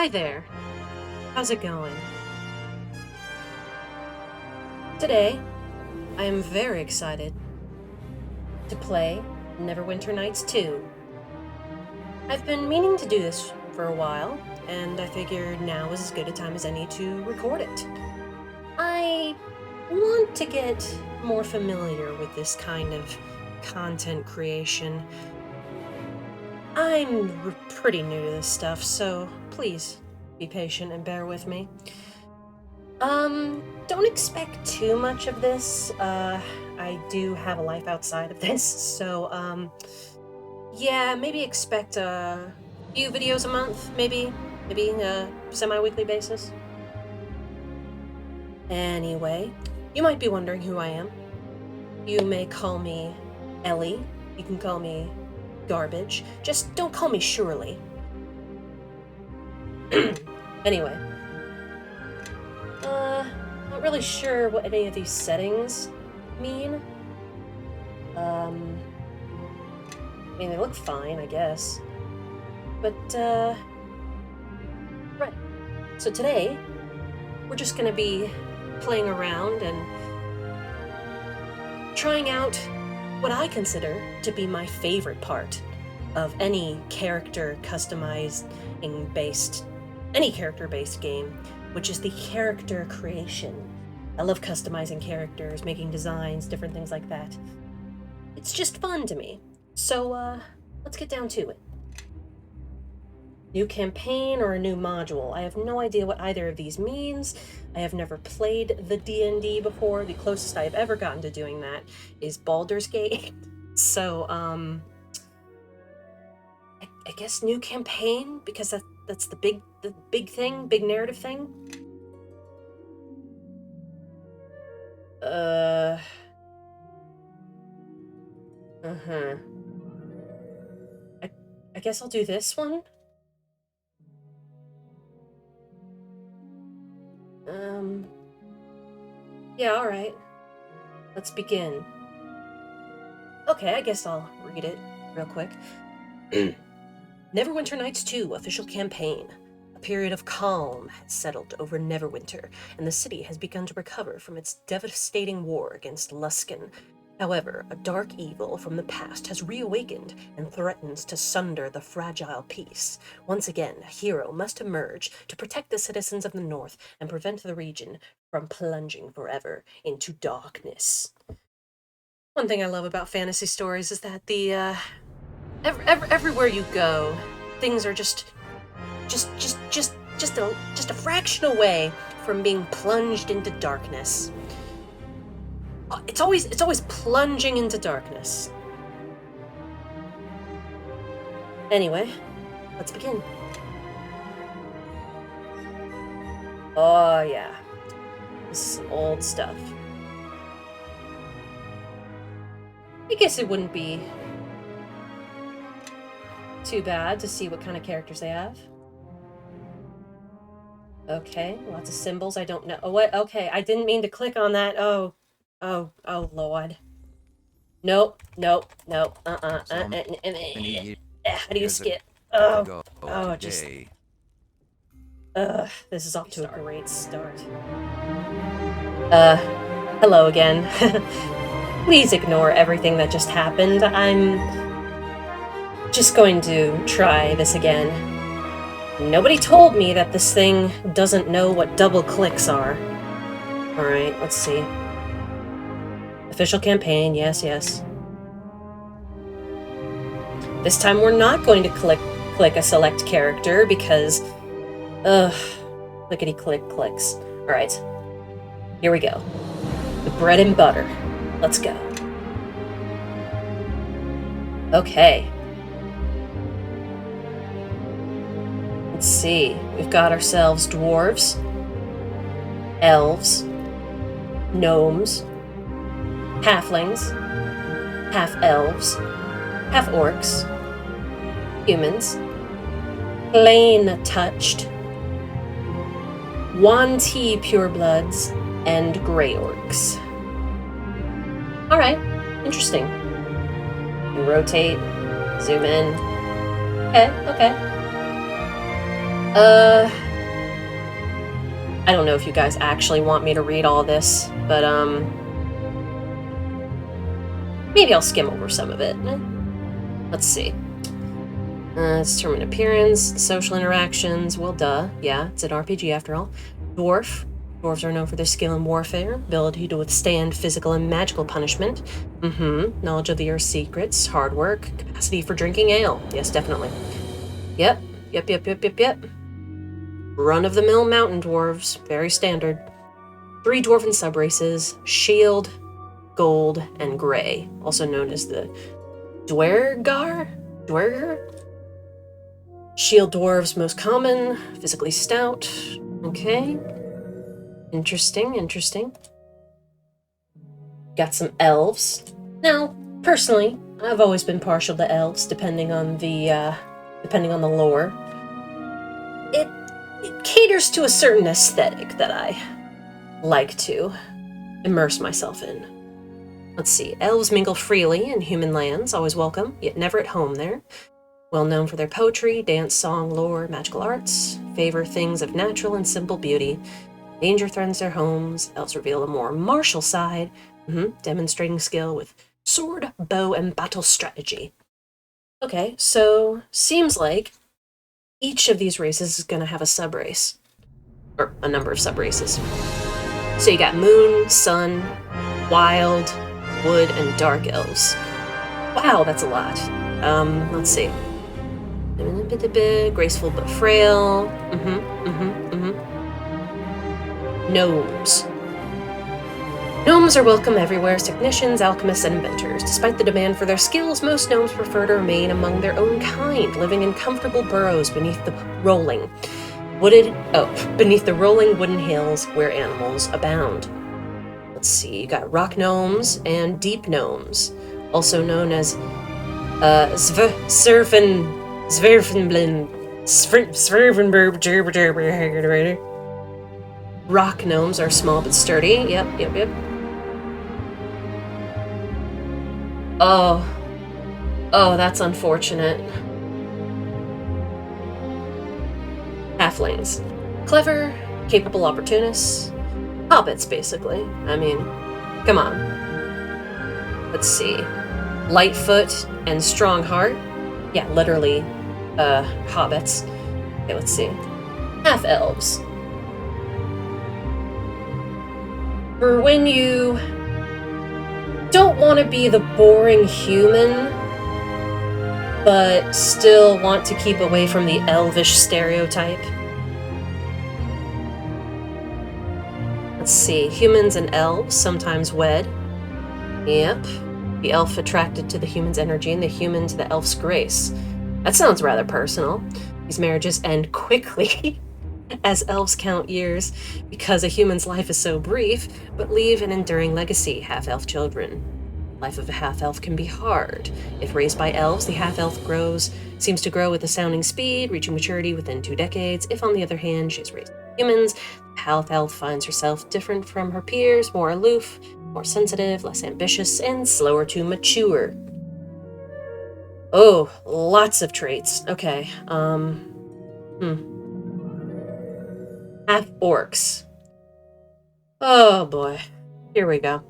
Hi there. How's it going? Today, I am very excited to play NeverWinter Nights 2. I've been meaning to do this for a while, and I figured now is as good a time as any to record it. I want to get more familiar with this kind of content creation. I'm pretty new to this stuff, so please be patient and bear with me. Don't expect too much of this. I do have a life outside of this, so, yeah, maybe expect a few videos a month, maybe a semi-weekly basis. Anyway, you might be wondering who I am. You may call me Ellie. You can call me Garbage. Just don't call me Shirley. Anyway. Not really sure what any of these settings mean. I mean, they look fine, I guess. But, right. So today, we're just gonna be playing around and trying out what I consider to be my favorite part of any character-based game, which is the character creation. I love customizing characters, making designs, different things like that. It's just fun to me. So, let's get down to it. New campaign or a new module? I have no idea what either of these means. I have never played the D&D before. The closest I have ever gotten to doing that is Baldur's Gate. So, I guess new campaign, because that's the big thing, big narrative thing. I guess I'll do this one. Yeah, alright. Let's begin. Okay, I guess I'll read it real quick. NeverWinter Nights 2 official campaign. A period of calm has settled over Neverwinter, and the city has begun to recover from its devastating war against Luskan. However, a dark evil from the past has reawakened and threatens to sunder the fragile peace. Once again, a hero must emerge to protect the citizens of the North and prevent the region from plunging forever into darkness. One thing I love about fantasy stories is that everywhere you go, things are just a fraction away from being plunged into darkness. It's always plunging into darkness. Anyway, let's begin. Oh yeah, this is some old stuff. I guess it wouldn't be too bad to see what kind of characters they have. Okay, lots of symbols. I don't know. Oh, what? Okay, I didn't mean to click on that. Oh, Lord. Nope. How do you skip? This is off to a great start. Hello again. Please ignore everything that just happened. I'm just going to try this again. Nobody told me that this thing doesn't know what double clicks are. Alright, let's see. Official campaign, yes. This time we're not going to click a select character because, lickety-click clicks. Alright, here we go. The bread and butter. Let's go. Okay. Let's see. We've got ourselves dwarves, elves, gnomes, halflings, half-elves, half-orcs, humans, plain-touched, Yuan-Ti purebloods, and grey orcs. Alright, interesting. You rotate, zoom in. Okay. I don't know if you guys actually want me to read all this, but, maybe I'll skim over some of it. Let's see. It's determined appearance, social interactions, well, duh. Yeah, it's an RPG after all. Dwarf. Dwarves are known for their skill in warfare, ability to withstand physical and magical punishment. Knowledge of the Earth's secrets, hard work, capacity for drinking ale. Yes, definitely. Yep. Run-of-the-mill mountain dwarves. Very standard. 3 dwarven subraces, shield, gold, and gray, also known as the Dwerger? Shield dwarves most common, physically stout. Okay. Interesting. Got some elves. Now, personally, I've always been partial to elves, depending on the lore. It caters to a certain aesthetic that I like to immerse myself in. Let's see. Elves mingle freely in human lands, always welcome, yet never at home there. Well known for their poetry, dance, song, lore, magical arts, favor things of natural and simple beauty. Danger threatens their homes. Elves reveal a more martial side, demonstrating skill with sword, bow, and battle strategy. Okay, so seems like each of these races is going to have a subrace, or a number of subraces. So you got moon, sun, wild, wood, and dark elves. Wow, that's a lot. Let's see. Graceful but frail. Gnomes. Gnomes are welcome everywhere as technicians, alchemists, and inventors. Despite the demand for their skills, most gnomes prefer to remain among their own kind, living in comfortable burrows beneath the rolling wooden hills where animals abound. Let's see, you got rock gnomes and deep gnomes, also known as Rock gnomes are small but sturdy. Yep. Oh, that's unfortunate. Halflings. Clever, capable opportunists. Hobbits, basically. I mean, come on. Let's see. Lightfoot and strong heart. Yeah, literally, hobbits. Okay, let's see. Half-elves. For when you don't want to be the boring human, but still want to keep away from the elvish stereotype. Let's see, humans and elves sometimes wed. Yep. The elf attracted to the human's energy and the human to the elf's grace. That sounds rather personal. These marriages end quickly, as elves count years, because a human's life is so brief, but leave an enduring legacy, half-elf children. Life of a half-elf can be hard. If raised by elves, the half-elf seems to grow with astounding speed, reaching maturity within 2 decades. If, on the other hand, she's raised by humans, the half-elf finds herself different from her peers, more aloof, more sensitive, less ambitious, and slower to mature. Oh, lots of traits. Okay, Half-orcs. Oh boy, here we go.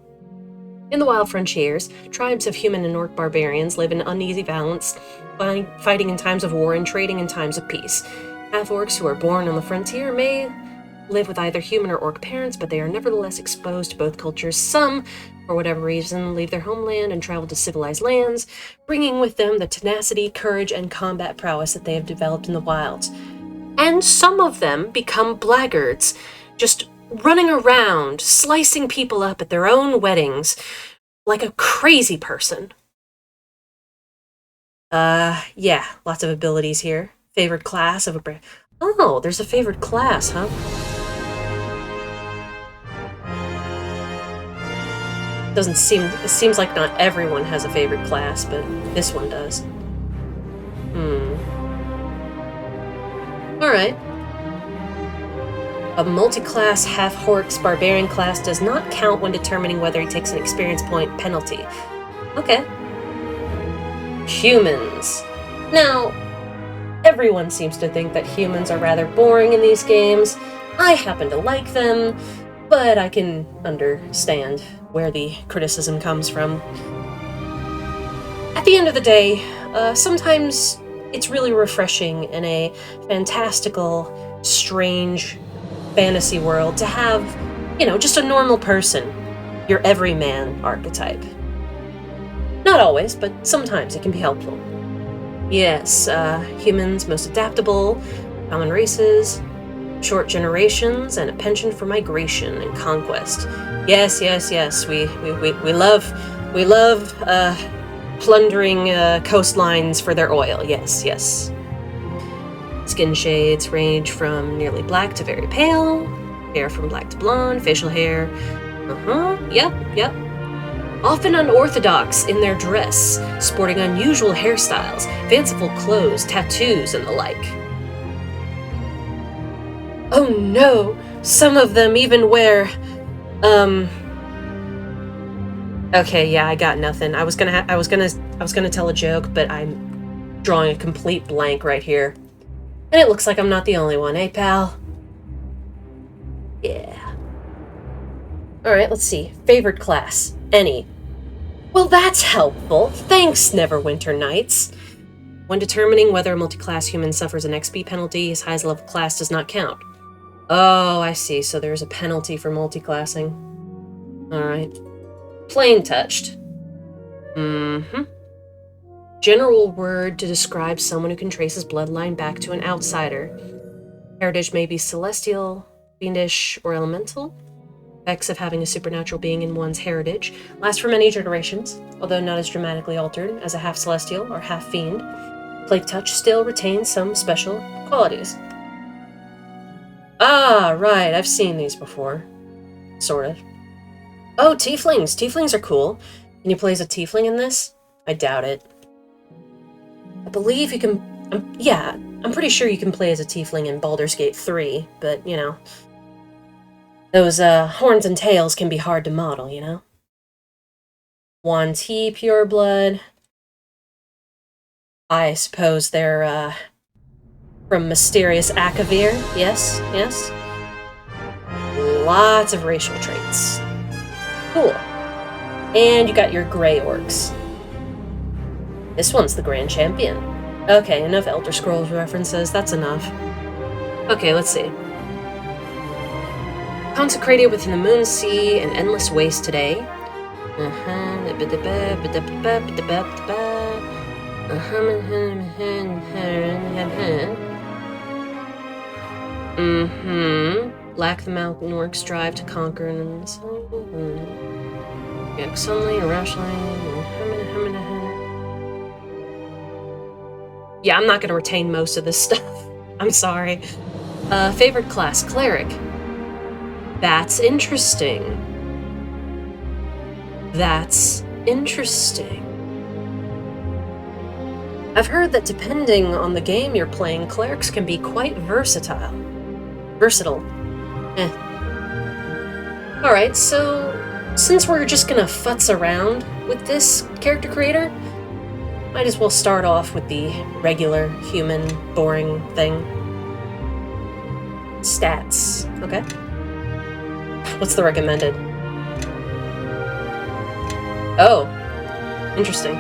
In the wild frontiers, tribes of human and orc barbarians live in uneasy balance, fighting in times of war and trading in times of peace. Half-orcs who are born on the frontier may live with either human or orc parents, but they are nevertheless exposed to both cultures. Some, for whatever reason, leave their homeland and travel to civilized lands, bringing with them the tenacity, courage, and combat prowess that they have developed in the wilds. And some of them become blackguards, just running around, slicing people up at their own weddings, like a crazy person. Yeah, lots of abilities here. Favored class of a... Oh, there's a favored class, huh? It seems like not everyone has a favorite class, but this one does. Alright. A multi-class half-orcs barbarian class does not count when determining whether he takes an experience point penalty. Okay. Humans. Now, Everyone seems to think that humans are rather boring in these games. I happen to like them, but I can understand where the criticism comes from. At the end of the day, sometimes it's really refreshing in a fantastical, strange fantasy world to have, just a normal person, your everyman archetype. Not always, but sometimes it can be helpful. Yes, humans most adaptable, common races, short generations, and a penchant for migration and conquest. Yes, we love plundering coastlines for their oil. Yes. Skin shades range from nearly black to very pale, hair from black to blonde, facial hair. Yep. Often unorthodox in their dress, sporting unusual hairstyles, fanciful clothes, tattoos, and the like. Oh no, some of them even wear, Okay, yeah, I got nothing. I was gonna tell a joke, but I'm drawing a complete blank right here. And it looks like I'm not the only one, eh, pal? Yeah. Alright, let's see. Favorite class. Any. Well, that's helpful. Thanks, Neverwinter Knights. When determining whether a multi-class human suffers an XP penalty, his highest level class does not count. Oh, I see. So there's a penalty for multi-classing. Alright. Plain touched. General word to describe someone who can trace his bloodline back to an outsider. Heritage may be celestial, fiendish, or elemental. Effects of having a supernatural being in one's heritage last for many generations, although not as dramatically altered as a half-celestial or half-fiend. Plague touch still retains some special qualities. Ah, right, I've seen these before. Sort of. Oh, tieflings! Tieflings are cool. Can you play as a tiefling in this? I doubt it. I believe you can... I'm pretty sure you can play as a tiefling in Baldur's Gate 3, but, those, horns and tails can be hard to model, Yuan Ti pureblood. I suppose they're, from mysterious Akavir. Yes. Lots of racial traits. Cool. And you got your gray orcs. This one's the Grand Champion. Okay, enough Elder Scrolls references. That's enough. Okay, let's see. Consecrated within the moon sea and endless waste today. Lack the mountain orcs strive to conquer and suddenly irrationally. Yeah, I'm not gonna retain most of this stuff. I'm sorry. Favorite class, cleric. That's interesting. I've heard that depending on the game you're playing, clerics can be quite versatile. Alright, so since we're just gonna futz around with this character creator, might as well start off with the regular, human, boring thing. Stats, okay? What's the recommended? Oh, interesting.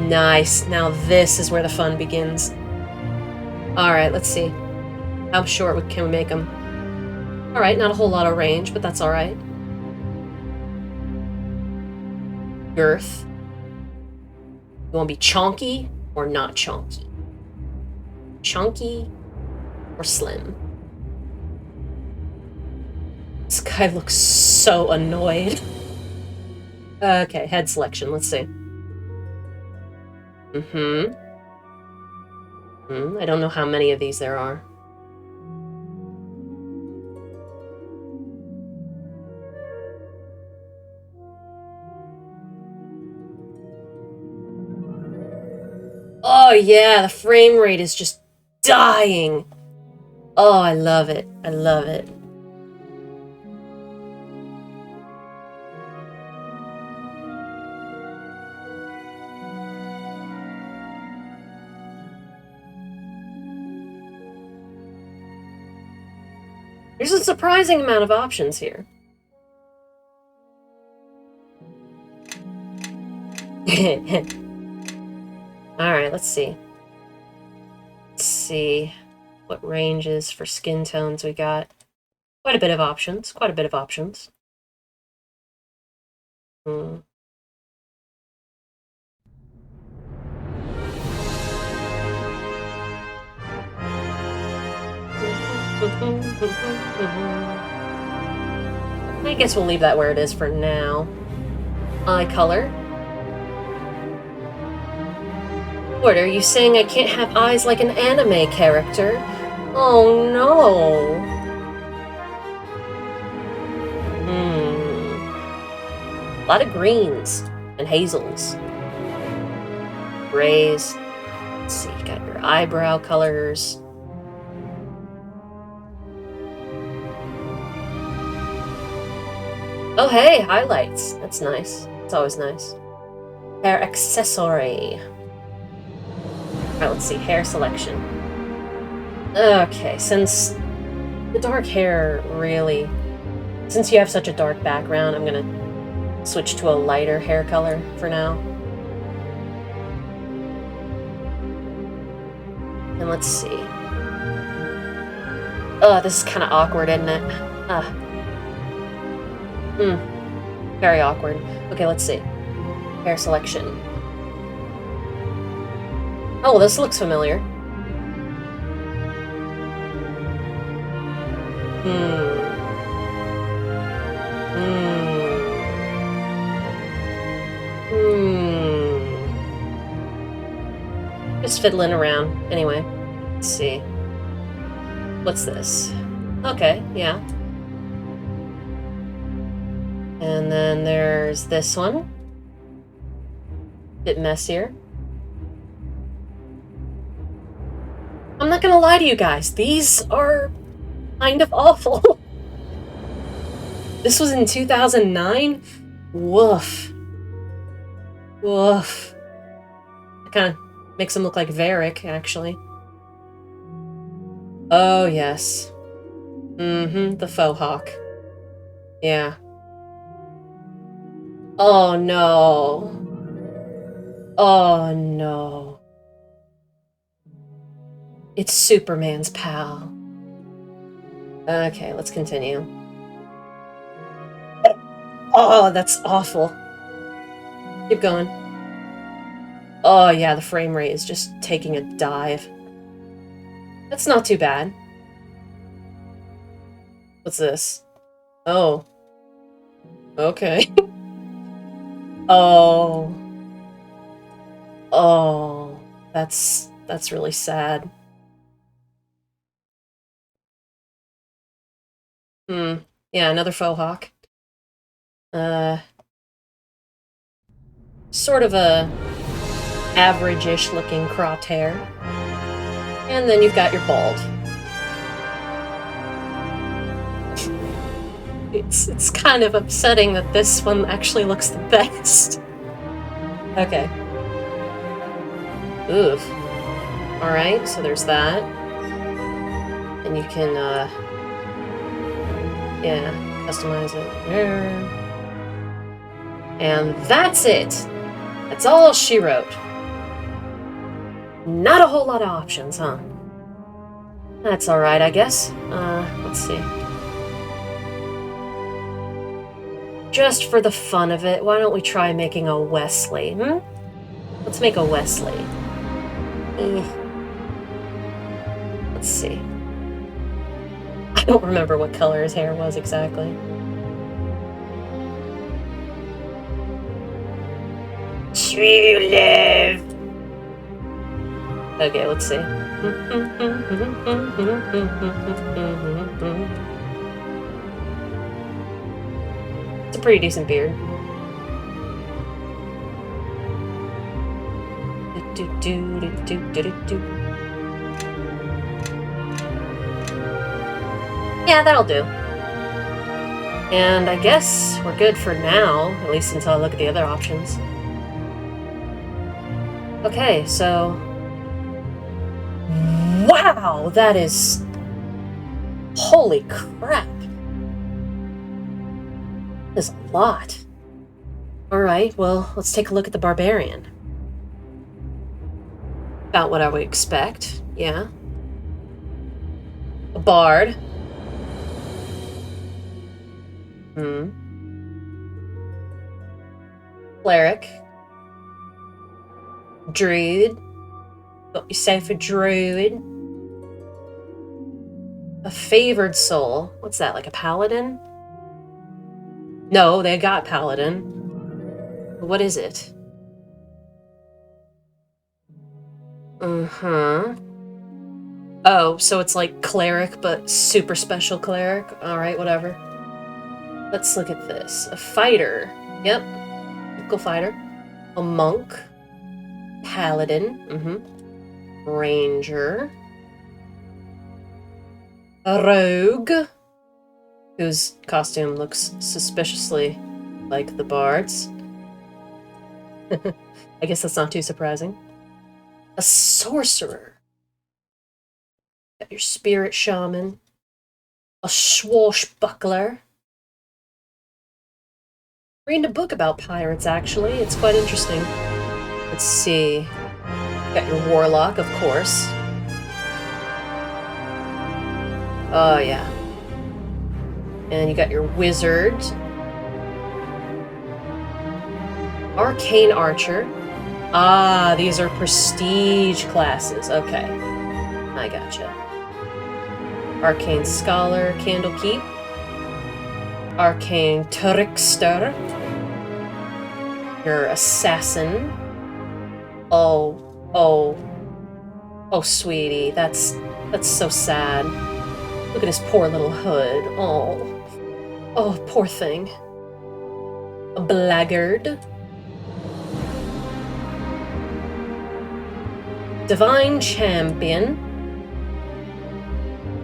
Nice, now this is where the fun begins. Alright, let's see. How short can we make them? Alright, not a whole lot of range, but that's alright. Girth. You want to be chonky or not chonky? Chunky or slim? This guy looks so annoyed. Okay, head selection, let's see. I don't know how many of these there are. Oh yeah, the frame rate is just dying. Oh, I love it. I love it. There's a surprising amount of options here. Alright, let's see. Let's see what ranges for skin tones we got. Quite a bit of options. Quite a bit of options. Hmm. I guess we'll leave that where it is for now. Eye color. What, are you saying I can't have eyes like an anime character? Oh no. A lot of greens and hazels. Grays. Let's see, you got your eyebrow colors. Oh hey, highlights. That's nice. It's always nice. Hair accessory. Alright, let's see. Hair selection. Okay, since the dark hair really... Since you have such a dark background, I'm gonna switch to a lighter hair color for now. And let's see. Oh, this is kind of awkward, isn't it? Very awkward. Okay, let's see. Hair selection. Oh, well, this looks familiar. Just fiddling around. Anyway, let's see. What's this? Okay, yeah. And then there's this one. Bit messier. I'm not gonna lie to you guys, these are kind of awful. This was in 2009? Woof. Woof. It kind of makes him look like Varric, actually. Oh, yes. The faux hawk. Yeah. Oh, no. Oh, no. It's Superman's pal. Okay, let's continue. Oh, that's awful. Keep going. Oh, yeah, the frame rate is just taking a dive. That's not too bad. What's this? Oh. Okay. Oh. Oh. That's really sad. Yeah, another faux hawk. Sort of a average-ish looking cropped hair. And then you've got your bald. It's kind of upsetting that this one actually looks the best. Okay. Oof. Alright, so there's that. And you can, yeah, customize it there. And that's it! That's all she wrote. Not a whole lot of options, huh? That's alright, I guess. Let's see. Just for the fun of it, why don't we try making a Wesley, Let's make a Wesley. Let's see. I don't remember what color his hair was exactly. True love. Okay, let's see. It's a pretty decent beard. Yeah, that'll do. And I guess we're good for now, at least until I look at the other options. Okay, so... Wow, that is... Holy crap. There's a lot. Alright, well, let's take a look at the barbarian. About what I would expect, yeah. A bard. Cleric. Druid. What you say for druid? A favored soul. What's that, like a paladin? No, they got paladin. What is it? Oh, so it's like cleric, but super special cleric? Alright, whatever. Let's look at this. A fighter. Yep. Typical fighter. A monk. Paladin. Ranger. A rogue. Whose costume looks suspiciously like the bard's. I guess that's not too surprising. A sorcerer. Got your spirit shaman. A swashbuckler. Reading a book about pirates, actually. It's quite interesting. Let's see. Got your warlock, of course. Oh, yeah. And you got your wizard. Arcane archer. Ah, these are prestige classes. Okay. I gotcha. Arcane scholar, Candlekeep. Arcane trickster. Your assassin. Oh, sweetie, that's so sad. Look at his poor little hood. Oh, poor thing. A blackguard. Divine champion.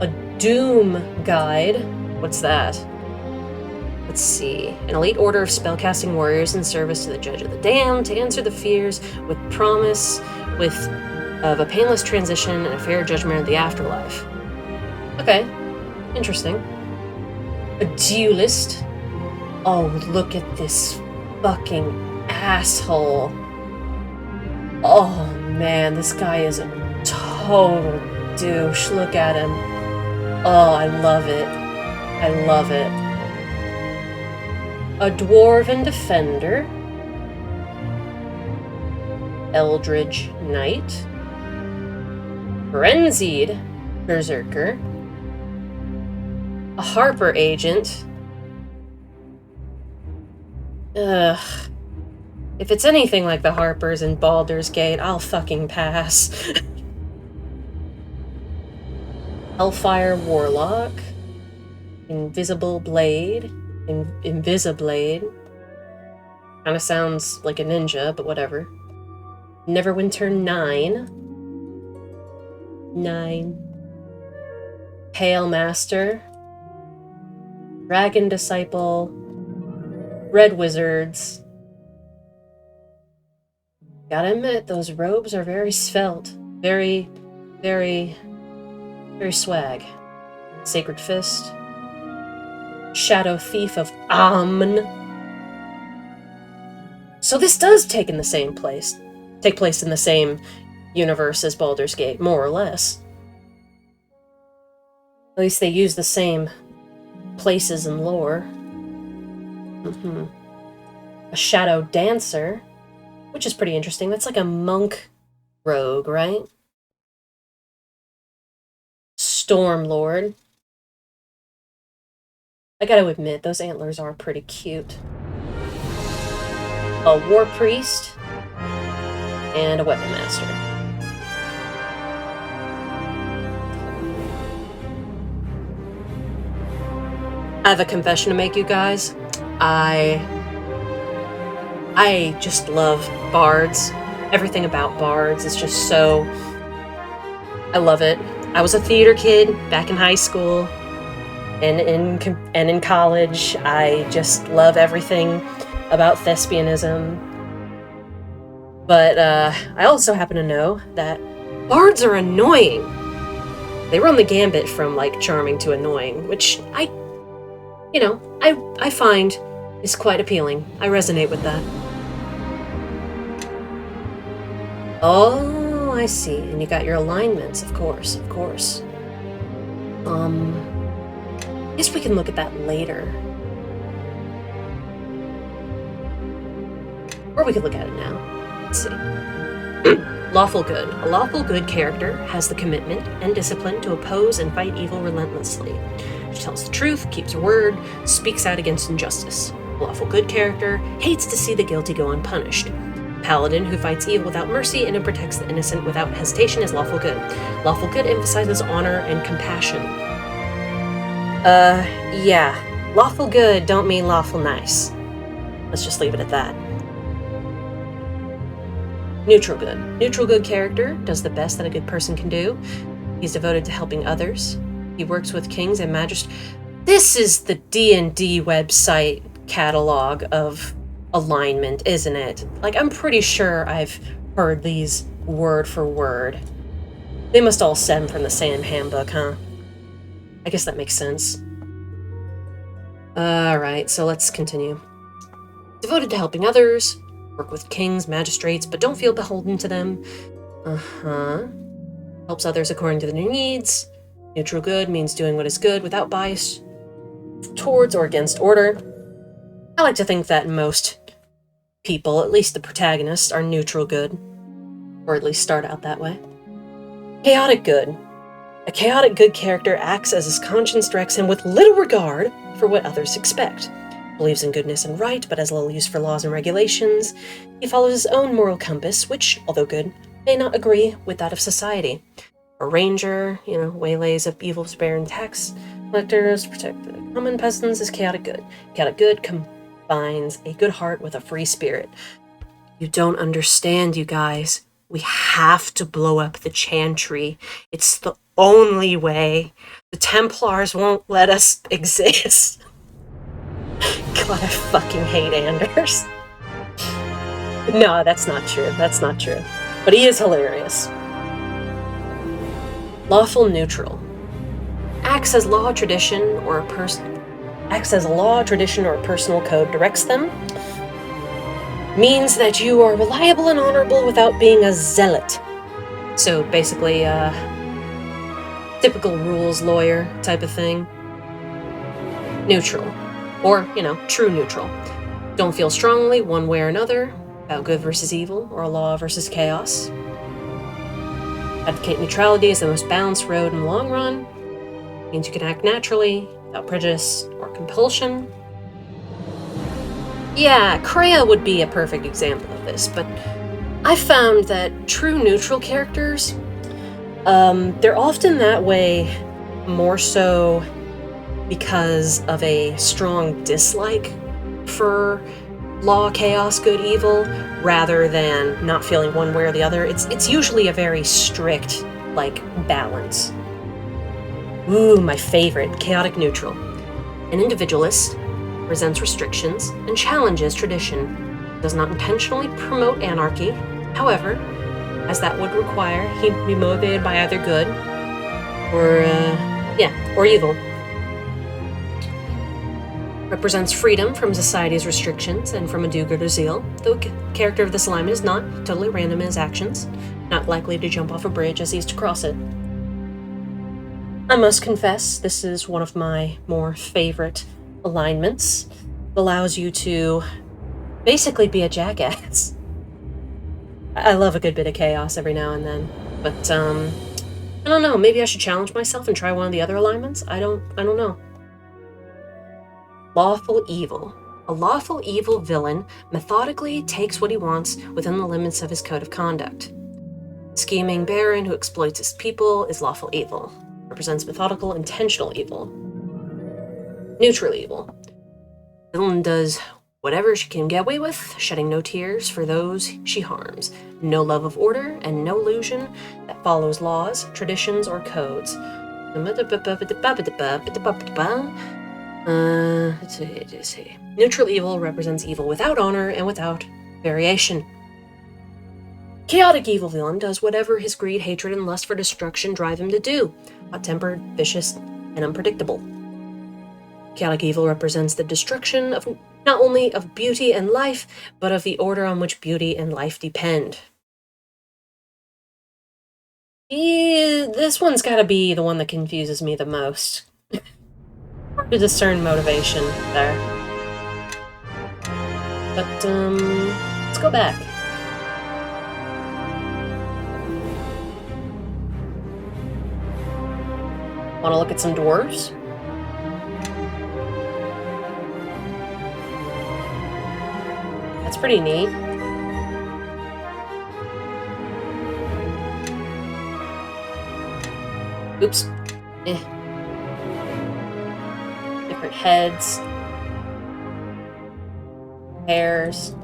A doom guide. What's that? Let's see. An elite order of spellcasting warriors in service to the Judge of the Damned to answer the fears with promise of a painless transition and a fair judgment of the afterlife. Okay. Interesting. A duelist. Oh, look at this fucking asshole. Oh, man, this guy is a total douche. Look at him. Oh, I love it. I love it. A dwarven defender. Eldritch knight. Frenzied berserker. A Harper agent. Ugh. If it's anything like the Harpers in Baldur's Gate, I'll fucking pass. Hellfire warlock. Invisible blade. Invisiblade. Kinda sounds like a ninja, but whatever. NeverWinter 9. Pale Master. Dragon Disciple. Red Wizards. Gotta admit, those robes are very svelte. Very, very, very swag. Sacred Fist. Shadow Thief of Amn. So this does take place in the same universe as Baldur's Gate, more or less. At least they use the same places and lore. A Shadow Dancer, which is pretty interesting. That's like a monk rogue, right? Stormlord. I gotta admit, those antlers are pretty cute. A War Priest. And a Weapon Master. I have a confession to make, you guys. I just love bards. Everything about bards is just so... I love it. I was a theater kid back in high school and in college. I just love everything about thespianism. But I also happen to know that bards are annoying. They run the gambit from, like, charming to annoying, which I find is quite appealing. I resonate with that. Oh, I see. And you got your alignments, of course. I guess we can look at that later. Or we could look at it now. Let's see. Lawful good. A lawful good character has the commitment and discipline to oppose and fight evil relentlessly. She tells the truth, keeps her word, speaks out against injustice. A lawful good character hates to see the guilty go unpunished. Paladin who fights evil without mercy and who protects the innocent without hesitation is lawful good. Lawful good emphasizes honor and compassion. Yeah. Lawful good don't mean lawful nice. Let's just leave it at that. Neutral good. Neutral good character does the best that a good person can do. He's devoted to helping others. He works with kings and magistrates. This is the D&D website catalog of alignment, isn't it? Like, I'm pretty sure I've heard these word for word. They must all stem from the same handbook, huh? I guess that makes sense. Alright, so let's continue. Devoted to helping others. Work with kings, magistrates, but don't feel beholden to them. Helps others according to their needs. Neutral good means doing what is good without bias towards or against order. I like to think that most people, at least the protagonists, are neutral good. Or at least start out that way. Chaotic good. A chaotic good character acts as his conscience directs him with little regard for what others expect. Believes in goodness and right, but has little use for laws and regulations. He follows his own moral compass, which, although good, may not agree with that of society. A ranger, waylays of evil sparing tax collectors to protect the common peasants is chaotic good. Chaotic good combines a good heart with a free spirit. You don't understand, you guys. We have to blow up the chantry. It's the only way. The Templars won't let us exist. God, I fucking hate Anders. No, that's not true. But he is hilarious. Lawful neutral. Acts as law, tradition, or a personal code directs them. Means that you are reliable and honorable without being a zealot. So basically, typical rules lawyer type of thing. Neutral. Or, true neutral. Don't feel strongly one way or another about good versus evil or law versus chaos. Advocate neutrality as the most balanced road in the long run. Means you can act naturally, without prejudice or compulsion. Yeah, Kreia would be a perfect example of this, but I found that true neutral characters, they're often that way more so because of a strong dislike for law, chaos, good, evil, rather than not feeling one way or the other. It's usually a very strict, balance. Ooh, my favorite, chaotic neutral. An individualist, resents restrictions, and challenges tradition. Does not intentionally promote anarchy. However, as that would require, he'd be motivated by either good or evil. Represents freedom from society's restrictions and from a do-gooder zeal. The character of this alignment is not totally random in his actions, not likely to jump off a bridge as he is to cross it. I must confess, this is one of my more favorite alignments. It allows you to basically be a jackass. I love a good bit of chaos every now and then, but I don't know, maybe I should challenge myself and try one of the other alignments? I don't know. Lawful evil. A lawful evil villain methodically takes what he wants within the limits of his code of conduct. Scheming baron who exploits his people is lawful evil. Represents methodical, intentional evil. Neutral evil. Villain does whatever she can get away with, shedding no tears for those she harms. No love of order and no illusion that follows laws, traditions, or codes. Let's see. Neutral evil represents evil without honor and without variation. Chaotic evil villain does whatever his greed, hatred, and lust for destruction drive him to do. Hot-tempered, vicious, and unpredictable. Chaotic evil represents the destruction of not only of beauty and life, but of the order on which beauty and life depend. This one's gotta be the one that confuses me the most. Hard to discern motivation there. But, let's go back. Wanna look at some dwarves? That's pretty neat. Oops. Different heads. Hairs.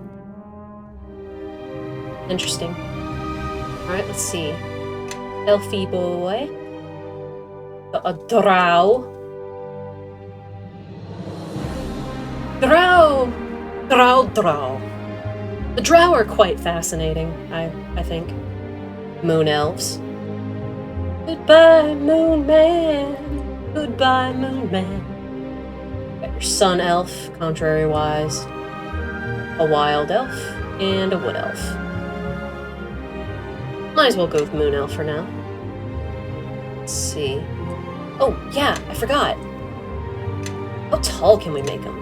Interesting. Alright, let's see. Elfie boy. A drow. Drow. The drow are quite fascinating, I think. Moon elves. Goodbye, moon man. Goodbye, moon man. Got your sun elf, contrary-wise. A wild elf, and a wood elf. Might as well go with moon elf for now. Let's see. Oh, yeah, I forgot. How tall can we make them?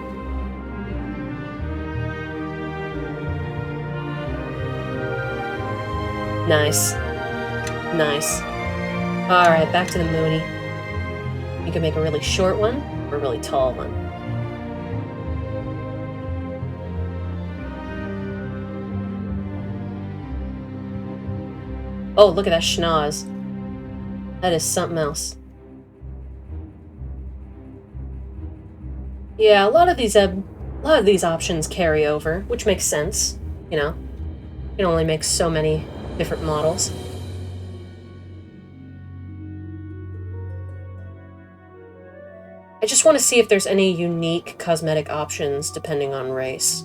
Nice. Nice. Alright, back to the Moony. You can make a really short one, or a really tall one. Oh, look at that schnoz. That is something else. Yeah, a lot of these options carry over, which makes sense, you know. You can only make so many different models. I just want to see if there's any unique cosmetic options depending on race.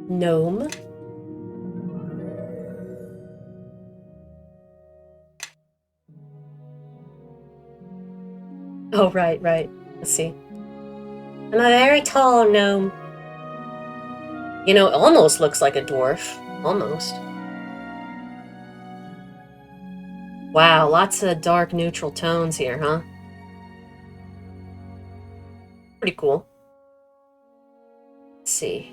Gnome. Oh, right. Let's see. I'm a very tall gnome. You know, it almost looks like a dwarf. Almost. Wow, lots of dark neutral tones here, huh? Pretty cool. Let's see.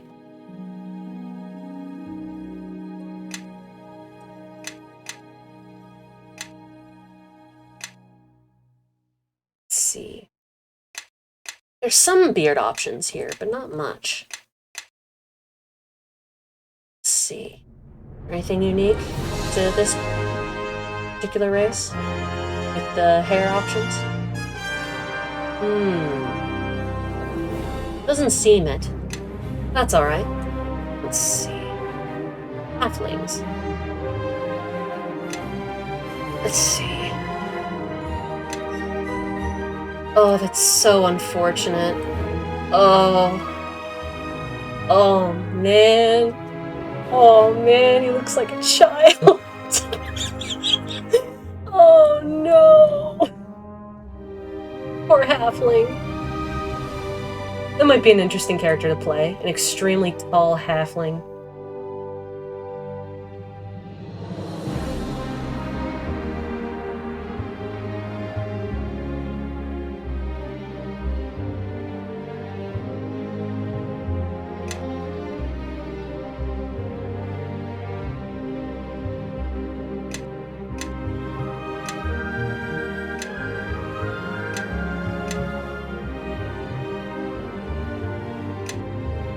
Let's see. There's some beard options here, but not much. Let's see. Anything unique to this particular race? With the hair options? Doesn't seem it. That's alright. Let's see. Halflings. Let's see. Oh, that's so unfortunate. Oh, man. Oh, man, he looks like a child. Oh, no. Poor halfling. That might be an interesting character to play. An extremely tall halfling.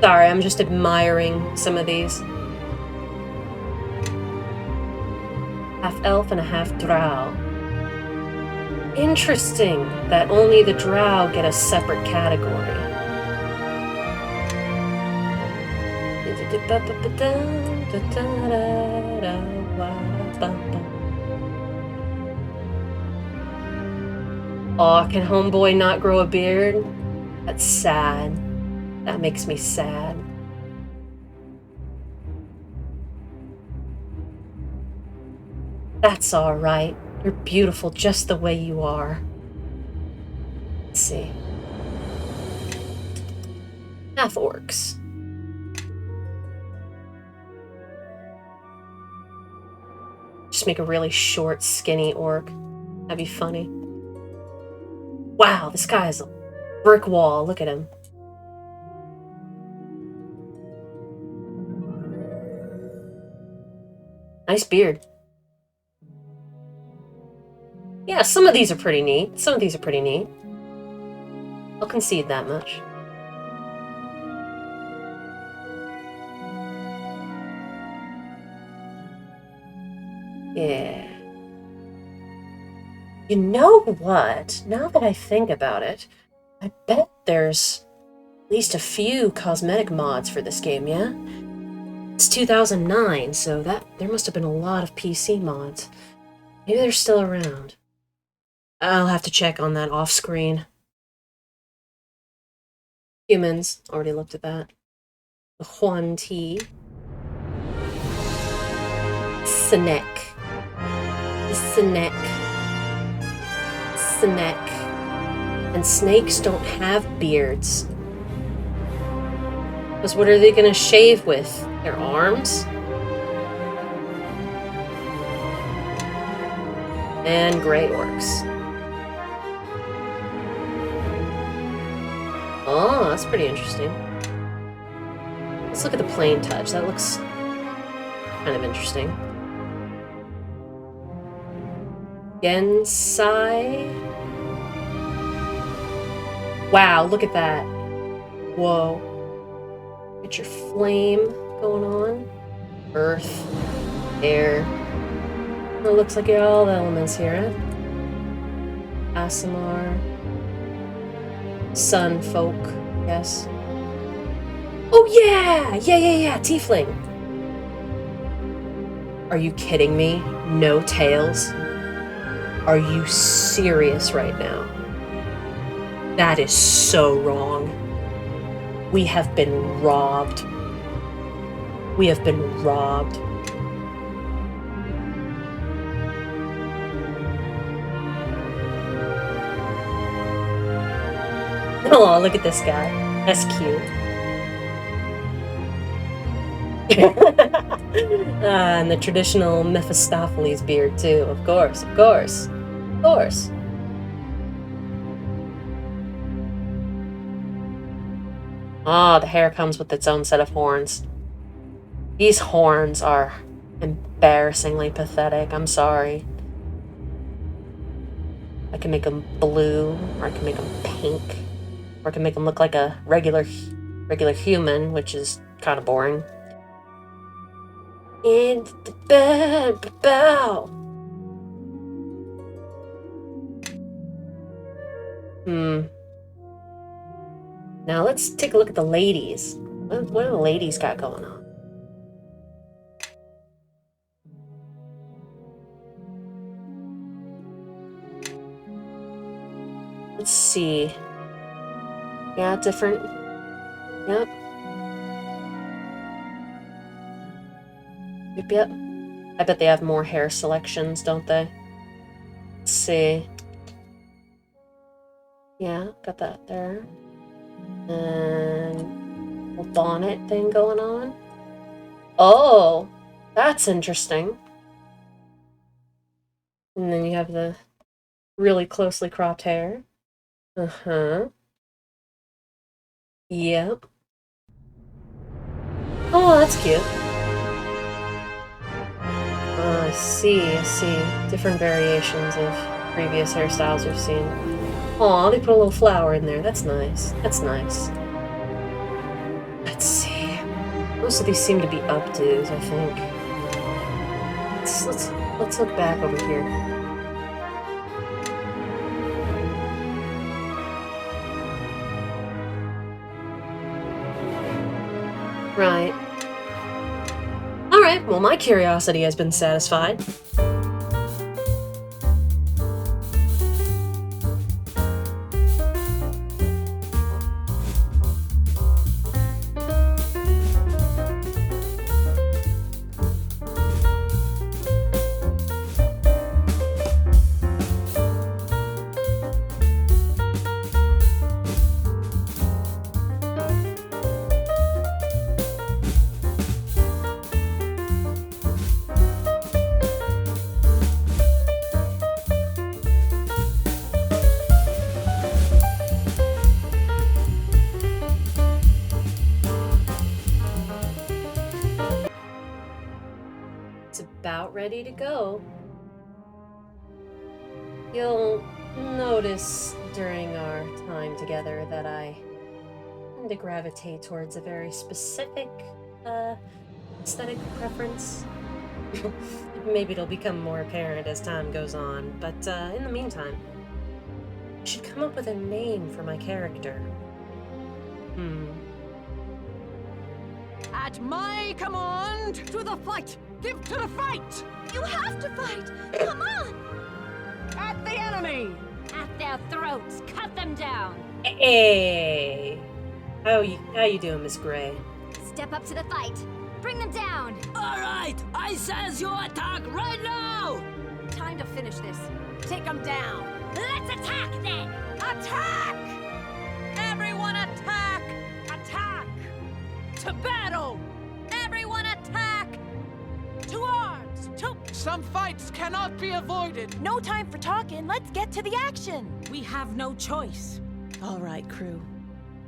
Sorry, I'm just admiring some of these. Half elf and a half drow. Interesting that only the drow get a separate category. Oh, can homeboy not grow a beard? That's sad. That makes me sad. That's all right. You're beautiful just the way you are. Let's see. Half orcs. Just make a really short, skinny orc. That'd be funny. Wow, this guy is a brick wall. Look at him. Nice beard. Yeah, some of these are pretty neat. Some of these are pretty neat. I'll concede that much. Yeah. You know what? Now that I think about it, I bet there's at least a few cosmetic mods for this game, yeah? It's 2009, so there must have been a lot of PC mods. Maybe they're still around. I'll have to check on that off-screen. Humans, already looked at that. The Huan Ti. Sinek. Sinek. Sinek. And snakes don't have beards. Because what are they gonna shave with? Their arms? And gray orcs. Oh, that's pretty interesting. Let's look at the plain touch. That looks kind of interesting. Gensai. Wow, look at that. Whoa. Get your flame going on. Earth. Air. It looks like you got all the elements here, huh? Asimar. Sun folk, yes. Oh yeah! Yeah, tiefling! Are you kidding me? No tails? Are you serious right now? That is so wrong. We have been robbed. We have been robbed. Oh, look at this guy. That's cute. And the traditional Mephistopheles beard, too. Of course, of course. Of course. Ah, the hair comes with its own set of horns. These horns are embarrassingly pathetic. I'm sorry. I can make them blue, or I can make them pink. Or I can make them look like a regular human, which is kind of boring. And the bow. Now let's take a look at the ladies. What do the ladies got going on? Let's see. Yeah, different. Yep. Yep. I bet they have more hair selections, don't they? Let's see. Yeah, got that there. And a bonnet thing going on. Oh, that's interesting. And then you have the really closely cropped hair. Uh-huh. Yep. Oh, that's cute. I see. Different variations of previous hairstyles we've seen. Aw, they put a little flower in there. That's nice. That's nice. Let's see. Most of these seem to be updos, I think. Let's look back over here. Right. Alright, well my curiosity has been satisfied. about ready to go. You'll notice during our time together that I tend to gravitate towards a very specific aesthetic preference. Maybe it'll become more apparent as time goes on, but in the meantime, I should come up with a name for my character. At my command, to the fight! Give to the fight! You have to fight! Come on! At the enemy! At their throats, cut them down! Hey! How you doing, Miss Gray? Step up to the fight! Bring them down! Alright, I says you attack right now! Time to finish this. Take them down! Let's attack then! Attack! Everyone attack! Attack! To battle! Everyone attack! To arms! To... Some fights cannot be avoided! No time for talking, let's get to the action! We have no choice. Alright, crew.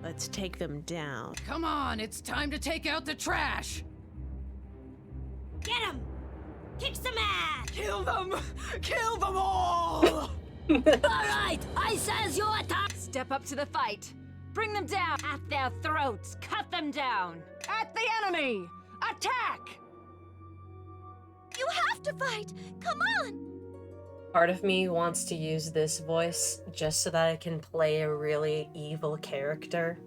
Let's take them down. Come on, it's time to take out the trash! Get him! Kick some ass! Kill them! Kill them all! Alright, I says you attack! Step up to the fight. Bring them down! At their throats, cut them down! At the enemy! Attack! You have to fight! Come on! Part of me wants to use this voice just so that I can play a really evil character.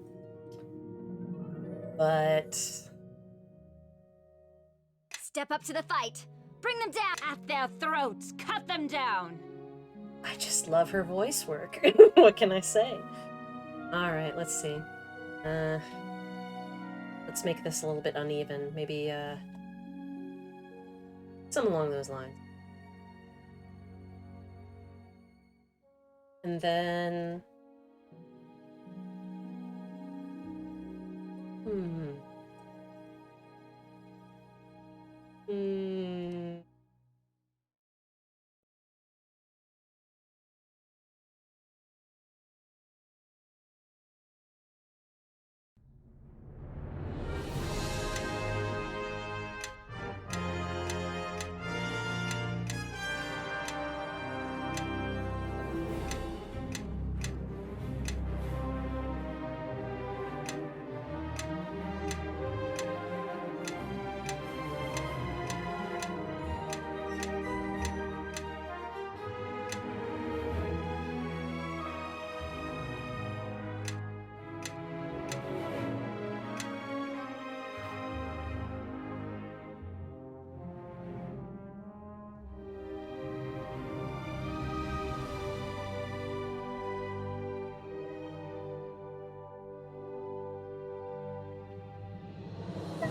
But Step up to the fight. Bring them down! At their throats, cut them down! I just love her voice work. What can I say? Alright, let's see. Let's make this a little bit uneven. Maybe, something along those lines. And then...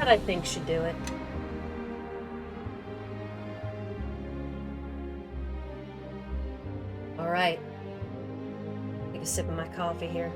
that I think should do it. Alright. Take a sip of my coffee here.